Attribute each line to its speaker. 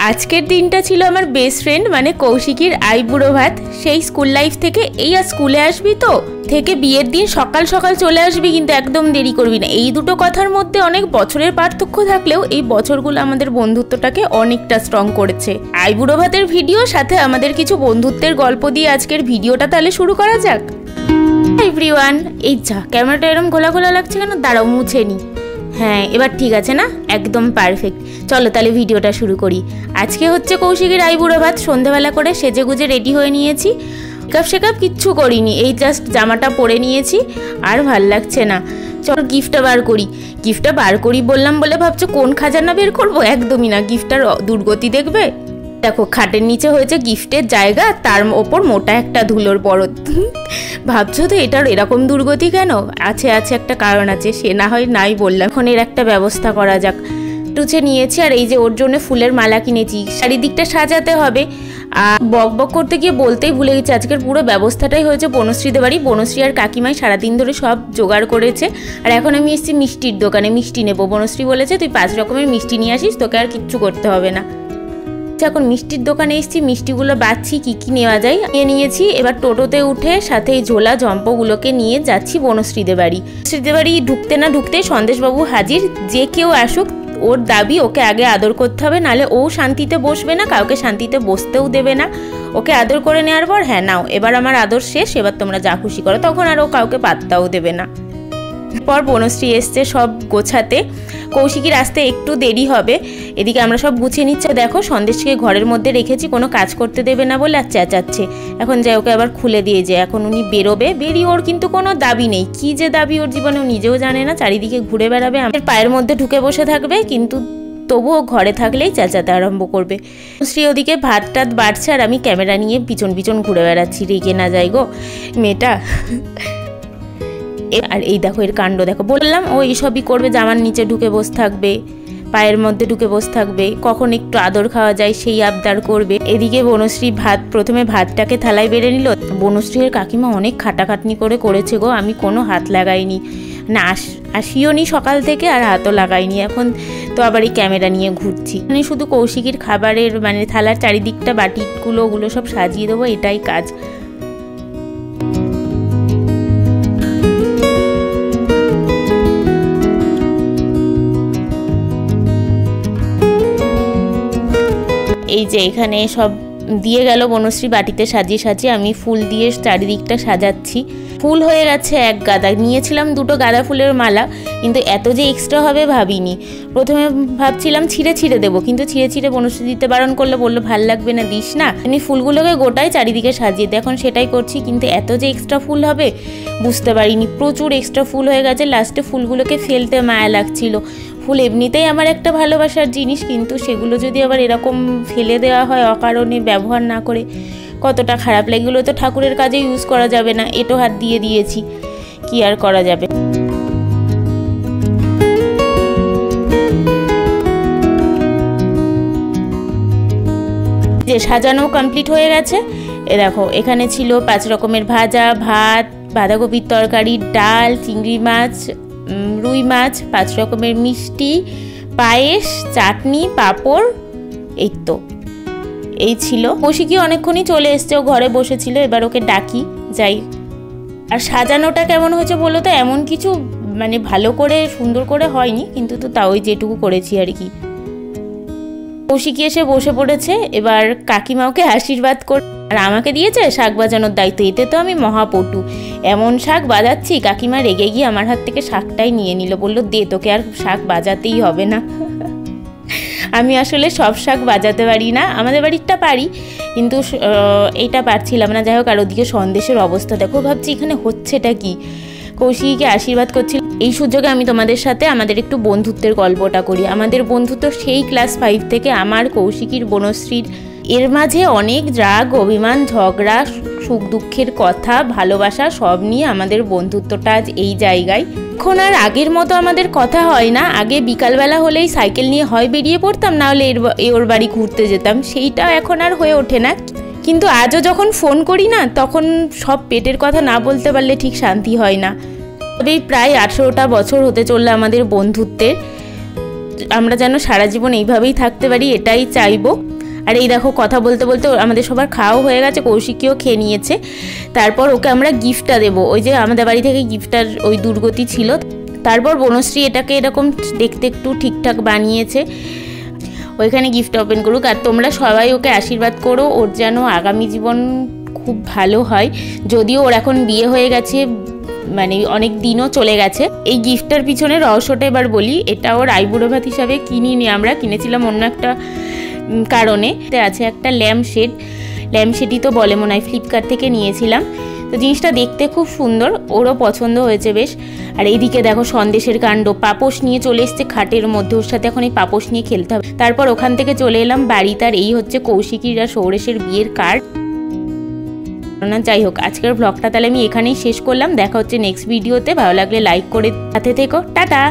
Speaker 1: আজকের দিনটা ছিল আমার বেস্ট ফ্রেন্ড মানে কৌশিকীর আইবুড়ো ভাত। সেই স্কুল লাইফ থেকে এই আর স্কুলে আসবি তো থেকে বিয়ের দিন সকাল সকাল চলে আসবি, কিন্তু একদম দেরি করবি না। এই দুটো কথার মধ্যে অনেক বছরের পার্থক্য থাকলেও এই বছরগুলো আমাদের বন্ধুত্বটাকে অনেকটা স্ট্রং করেছে। আইবুড়ো ভাতের ভিডিও সাথে আমাদের কিছু বন্ধুত্বের গল্প দিয়ে আজকের ভিডিওটা তাহলে শুরু করা যাক। এভরিওয়ান, এই যা ক্যামেরাটা এরকম ঘোলা ঘোলা লাগছে কেন? দাঁড়াও মুছে নি। হ্যাঁ, এবার ঠিক আছে না? একদম পারফেক্ট। চলো তাহলে ভিডিওটা শুরু করি। আজকে হচ্ছে কৌশিকের আইবুড়ো ভাত। সন্ধ্যাবেলা করে সেজে গুজে রেডি হয়ে নিয়েছি। মেকআপ শেকআপ কিচ্ছু করিনি, এই জাস্ট জামাটা পরে নিয়েছি। আর ভাল লাগছে না। চলো গিফটটা বার করি। গিফটটা বার করি বললাম বলে ভাবছো কোন খাজানা বের করবো? একদমই না। গিফটটার দুর্গতি দেখবে। দেখো, খাটের নিচে হয়েছে গিফটের জায়গা, তার ওপর মোটা একটা ধুলোর পরত। ভাবছো তো এটার এরকম দুর্গতি কেন? আছে একটা কারণ আছে, সে না হয় নাই বললাম। এখন এর একটা ব্যবস্থা করা যাক। টুচে নিয়েছি, আর এই যে ওর জন্য ফুলের মালা কিনেছি। চারিদিকটা সাজাতে হবে। আর বক বক করতে গিয়ে বলতেই ভুলে গেছি, আজকের পুরো ব্যবস্থাটাই হয়েছে বনশ্রীদের বাড়ি। বনশ্রী আর কাকিমাই সারাদিন ধরে সব জোগাড় করেছে। আর এখন আমি এসেছি মিষ্টির দোকানে, মিষ্টি নেবো। বনশ্রী বলেছে তুই 5 রকমের মিষ্টি নিয়ে আসিস, তোকে আর কিচ্ছু করতে হবে না। এখন মিষ্টির দোকানে এসেছি, মিষ্টিগুলো বাছছি কি কি নেওয়া যায়। নিয়েছি। এবার টোটোতে উঠে সাথে এই ঝোলা জম্পগুলোকে নিয়ে যাচ্ছি বনশ্রীদের বাড়ি। বনশ্রীদের বাড়ি ঢুকতে না ঢুকতে সন্দেশবাবু হাজির। যে কেউ আসুক ওর দাবি ওকে আগে আদর করতে হবে, নাহলে ও শান্তিতে বসবে না, কাউকে শান্তিতে বসতেও দেবে না। ওকে আদর করে নেওয়ার পর হ্যাঁ নাও এবার আমার আদর শেষ, এবার তোমরা যা খুশি করো, তখন আর ও কাউকে পাত্তাও দেবে না। পর বনশ্রী এসছে সব গোছাতে। কৌশিকীর আসতে একটু দেরি হবে। এদিকে আমরা সব গুছিয়ে নিচ্ছে। দেখো সন্দেশকে ঘরের মধ্যে রেখেছি, কোনো কাজ করতে দেবে না বলে আর চেঁচাচ্ছে। এখন যাই ওকে আবার খুলে দিয়ে যায়। এখন উনি বেরোবে, বেরিয়ে ওর কিন্তু কোনো দাবি নেই। কি যে দাবি ওর জীবনে ও নিজেও জানে না। চারিদিকে ঘুরে বেড়াবে, আমাদের পায়ের মধ্যে ঢুকে বসে থাকবে, কিন্তু তবুও ঘরে থাকলেই চেঁচাতে আরম্ভ করবে। শ্রী ওদিকে ভাত টাত বাড়ছে, আর আমি ক্যামেরা নিয়ে পিছন পিছন ঘুরে বেড়াচ্ছি। রেগে না যাই গো মেয়েটা। আর এই দেখো এর কাণ্ড দেখো। বললাম ও এইসবই করবে, জামার নিচে ঢুকে বসে থাকবে, পায়ের মধ্যে ঢুকে বসে থাকবে, কখন একটু আদর খাওয়া যায় সেই আবদার করবে। এদিকে বনশ্রী প্রথমে ভাতটাকে থালায় বেড়ে নিল। বনশ্রীর কাকিমা অনেক খাটাখাটনি করেছে গো, আমি কোনো হাত লাগাইনি না, আসিও নি সকাল থেকে, আর হাতও লাগাইনি। এখন তো আবার এই ক্যামেরা নিয়ে ঘুরছি। মানে শুধু কৌশিকীর খাবারের মানে থালার চারিদিকটা বাটিগুলো ওগুলো সব সাজিয়ে দেবো, এটাই কাজ। এই যে এখানে সব দিয়ে গেল বনশ্রী বাটিতে সাজিয়ে সাজিয়ে। আমি ফুল দিয়ে চারিদিকটা সাজাচ্ছি। ফুল হয়ে গেছে এক গাদা। নিয়েছিলাম 2টো গাঁদা ফুলের মালা, কিন্তু এত যে এক্সট্রা হবে ভাবিনি। প্রথমে ভাবছিলাম ছিঁড়ে দেবো, কিন্তু ছিঁড়ে বনশ্রী দিতে বারণ করলে, বললো ভাল লাগবে না, দিস না। আমি ফুলগুলোকে গোটাই চারিদিকে সাজিয়ে দিই, এখন সেটাই করছি। কিন্তু এত যে এক্সট্রা ফুল হবে বুঝতে পারিনি। প্রচুর এক্সট্রা ফুল হয়ে গেছে। লাস্টে ফুলগুলোকে ফেলতে মায়া লাগছিল। ফুল এমনিতেই আমার একটা ভালোবাসার জিনিস, কিন্তু সেগুলো যদি আবার এরকম ফেলে দেওয়া হয় অকারণে, ব্যবহার না করে, কতটা খারাপ লাগে। এগুলো তো ঠাকুরের কাজে ইউজ করা যাবে না, এটো হাত দিয়ে দিয়েছি, কি আর করা যাবে। যে সাজানো কমপ্লিট হয়ে গেছে। এ দেখো এখানে ছিল 5 রকমের ভাজা, ভাত, বাঁধাকপির তরকারি, ডাল, চিংড়ি মাছ, রুই মাছ, 5 রকমের মিষ্টি, পায়েস, চাটনি, পাঁপড়। এই তো এই ছিল। কৌশিকী অনেকক্ষণই চলে এসছে, ও ঘরে বসেছিল। এবার ওকে ডাকি যাই। আর সাজানোটা কেমন হয়েছে বলো তো? এমন কিছু মানে ভালো করে সুন্দর করে হয়নি, কিন্তু তো তাও যেটুকু করেছি আর কি। কৌশিকী এসে বসে পড়েছে। এবার কাকিমা ওকে আশীর্বাদ করে আর আমাকে দিয়েছে শাক বাজানোর দায়িত্ব। এতে তো আমি মহাপটু। এমন শাক বাজাচ্ছি, কাকিমা রেগে গিয়ে আমার হাত থেকে শাকটাই নিয়ে নিল। বললো দে, তোকে আর শাক বাজাতেই হবে না। আমি আসলে সব শাক বাজাতে পারি না, আমাদের বাড়িরটা পারি, কিন্তু এইটা পারছিলাম না। যাই হোক, আর ওদিকে সন্দেশের অবস্থা দেখো। ভাবছি এখানে হচ্ছেটা কি। কৌশিকীকে আশীর্বাদ করছিল। এই সুযোগে আমি তোমাদের সাথে আমাদের একটু বন্ধুত্বের গল্পটা করি। আমাদের বন্ধুত্ব সেই ক্লাস 5 থেকে, আমার, কৌশিকীর, বনশ্রীর। এর মাঝে অনেক রাগ, অভিমান, ঝগড়া, সুখ দুঃখের কথা, ভালোবাসা সব নিয়ে আমাদের বন্ধুত্বটা আজ এই জায়গায়। এখন আর আগের মতো আমাদের কথা হয় না। আগে বিকালবেলা হলেই সাইকেল নিয়ে হয় বেরিয়ে পড়তাম, না হলে ওর বাড়ি ঘুরতে যেতাম। সেইটা এখন আর হয়ে ওঠে না। কিন্তু আজও যখন ফোন করি না, তখন সব পেটের কথা না বলতে পারলে ঠিক শান্তি হয় না। তবেই প্রায় 18টা বছর হতে চললো আমাদের বন্ধুত্বের। আমরা যেন সারা জীবন এইভাবেই থাকতে পারি, এটাই চাইবো। আর এই দেখো কথা বলতে বলতে আমাদের সবার খাওয়া হয়ে গেছে, কৌশিকীও খেয়ে নিয়েছে। তারপর ওকে আমরা গিফটটা দেবো, ওই যে আমাদের বাড়ি থেকে গিফটটার ওই দুর্গতি ছিল। তারপর বনশ্রী এটাকে এরকম দেখতে একটু ঠিকঠাক বানিয়েছে, ওইখানে গিফট ওপেন করুক। আর তোমরা সবাই ওকে আশীর্বাদ করো, ওর যেন আগামী জীবন খুব ভালো হয়। যদিও ওর এখন বিয়ে হয়ে গেছে, মানে অনেক দিনও চলে গেছে। এই গিফটটার পিছনে রহস্যটা এবার বলি। এটা ওর আইবুড়ো ভাত হিসাবে কিনিনি আমরা, কিনেছিলাম অন্য একটা কারণে। আছে একটা ল্যাম্পশেডই তো বলে মনে হয়, ফ্লিপকার্ট থেকে নিয়েছিলাম। তো জিনিসটা দেখতে খুব সুন্দর, ওরও পছন্দ হয়েছে বেশ। আর এইদিকে দেখো সন্দেশের কাণ্ড, পাপোশ নিয়ে চলে এসছে খাটের মধ্যে, ওর সাথে এখন এই পাপোশ নিয়ে খেলতে হবে। তারপর ওখান থেকে চলে এলাম বাড়িতে, আর এই হচ্ছে কৌশিকীর আর সৌরেশের বিয়ের কার্ড। যাই হোক, আজকের ব্লগটা তাহলে আমি এখানেই শেষ করলাম। দেখা হচ্ছে নেক্সট ভিডিওতে। ভালো লাগলে লাইক করে সাথে থেকো। টাটা।